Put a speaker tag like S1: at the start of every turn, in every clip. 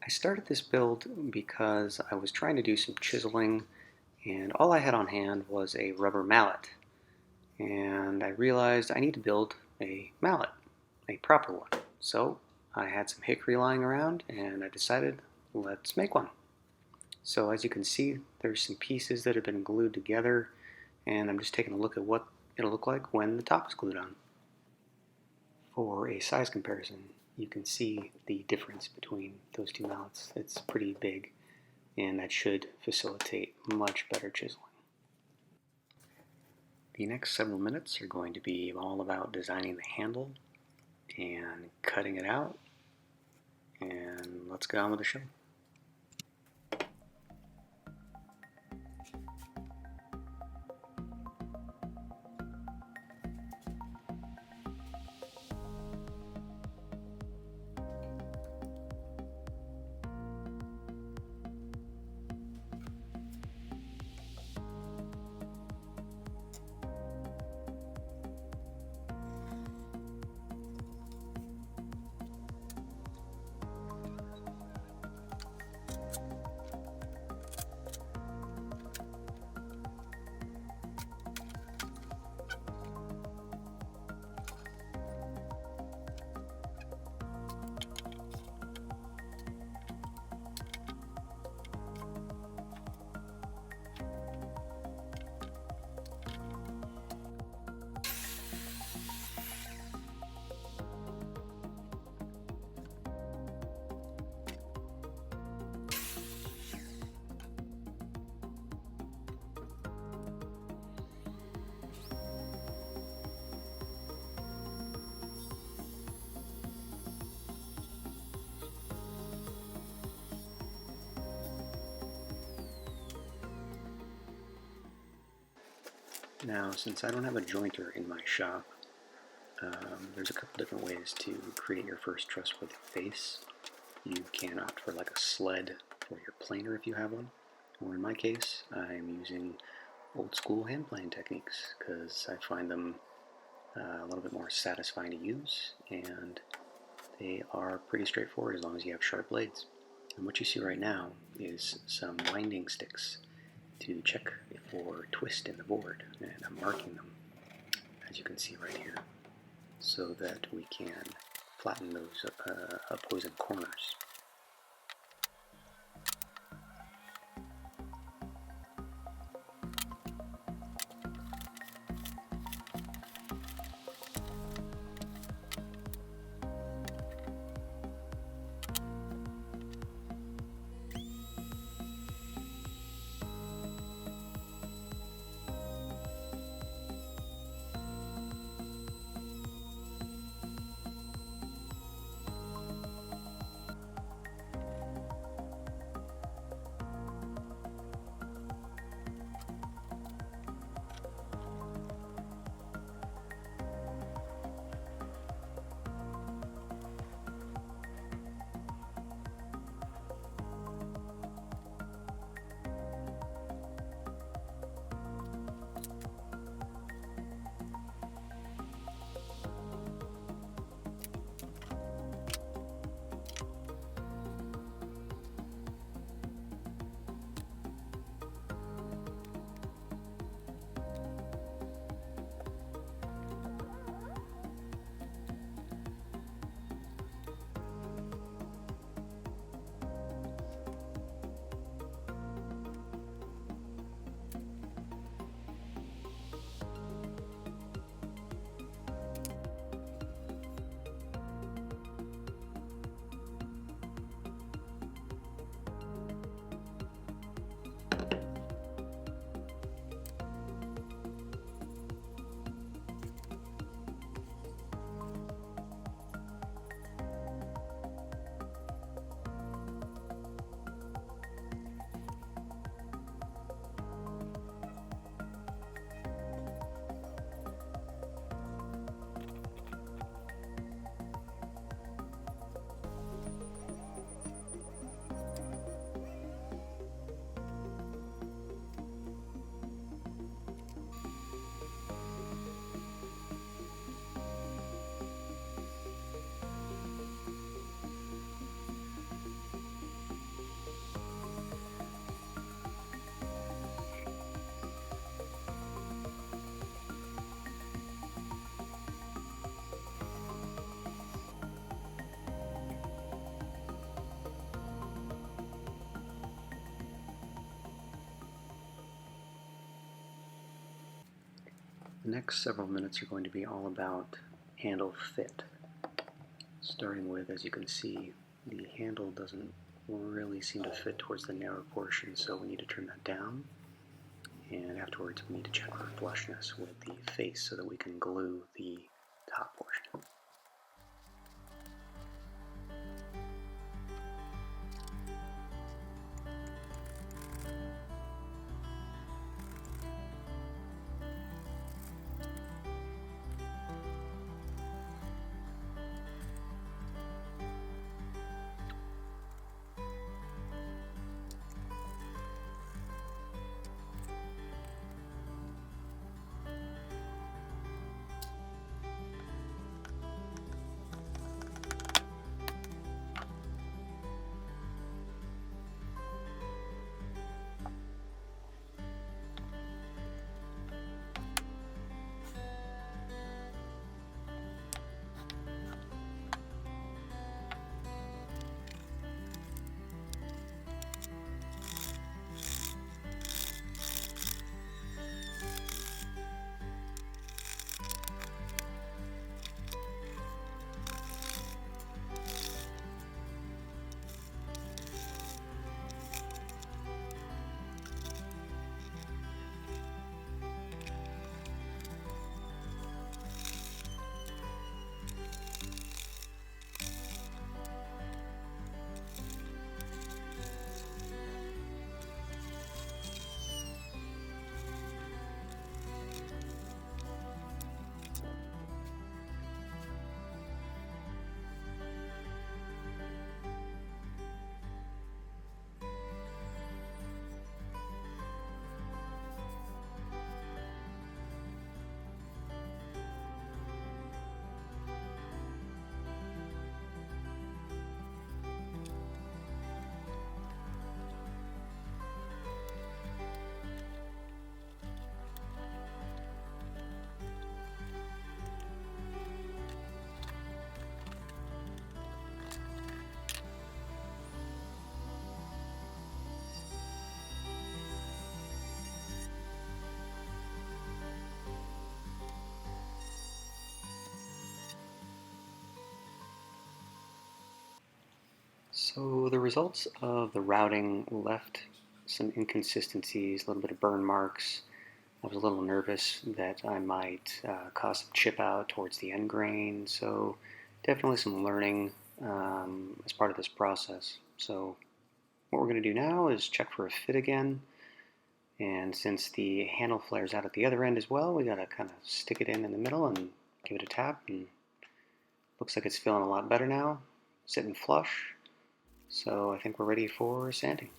S1: I started this build because I was trying to do some chiseling and all I had on hand was a rubber mallet. And I realized I need to build a mallet, a proper one. So I had some hickory lying around and I decided let's make one. So as you can see, there's some pieces that have been glued together and I'm just taking a look at what it'll look like when the top is glued on. For a size comparison, you can see the difference between those two mallets. It's pretty big, and that should facilitate much better chiseling. The next several minutes are going to be all about designing the handle and cutting it out, and let's get on with the show. Now, since I don't have a jointer in my shop, there's a couple different ways to create your first trustworthy face. You can opt for like a sled for your planer if you have one, or in my case, I'm using old school hand plane techniques because I find them a little bit more satisfying to use, and they are pretty straightforward as long as you have sharp blades. And what you see right now is some winding sticks to check for twist in the board, and I'm marking them, as you can see right here, so that we can flatten those opposing corners. The next several minutes are going to be all about handle fit. Starting with, as you can see, the handle doesn't really seem to fit towards the narrow portion, so we need to trim that down. And afterwards we need to check for flushness with the face so that we can glue the top portion. So the results of the routing left some inconsistencies, a little bit of burn marks. I was a little nervous that I might cause some chip out towards the end grain, so definitely some learning as part of this process. So what we're going to do now is check for a fit again, and since the handle flares out at the other end as well, we got to kind of stick it in the middle and give it a tap, and looks like it's feeling a lot better now, sitting flush. So I think we're ready for sanding.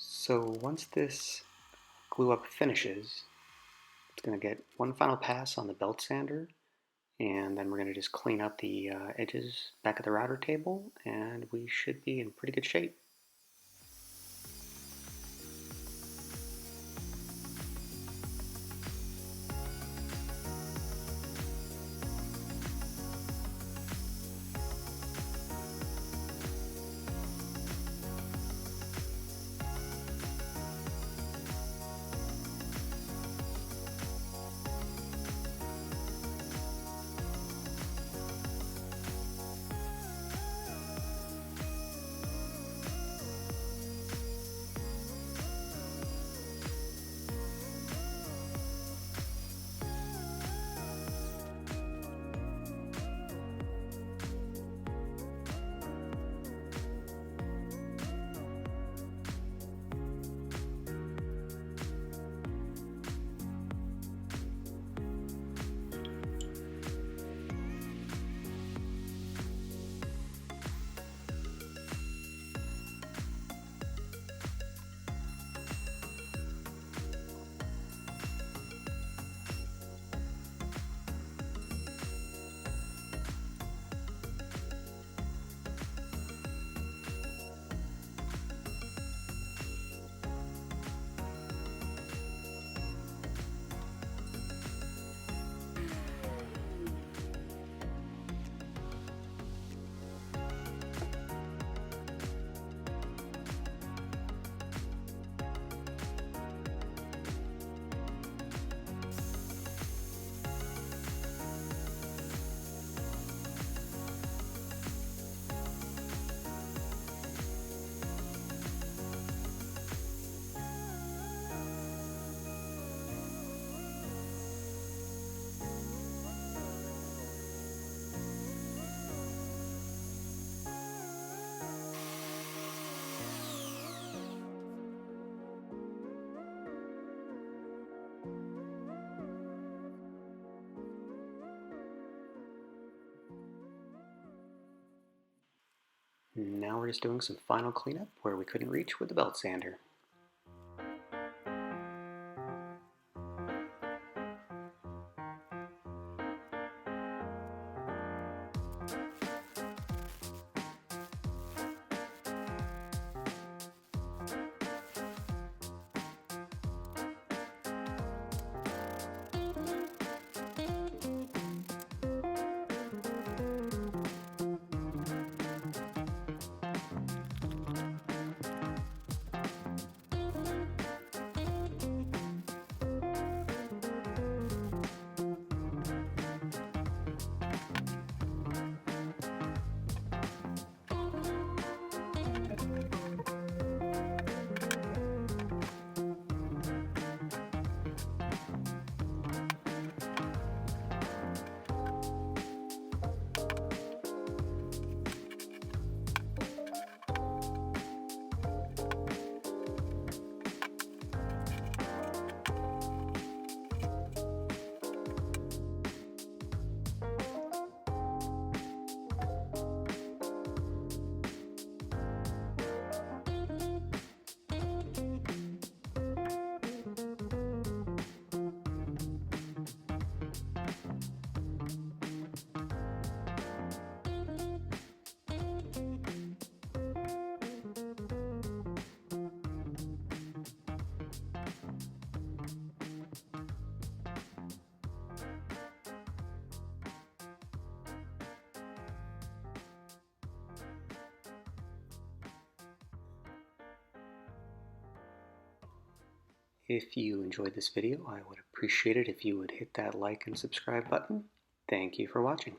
S1: So once this glue up finishes, it's going to get one final pass on the belt sander, and then we're going to just clean up the edges back at the router table, and we should be in pretty good shape. we're just doing some final cleanup where we couldn't reach with the belt sander. If you enjoyed this video, I would appreciate it if you would hit that like and subscribe button. Thank you for watching.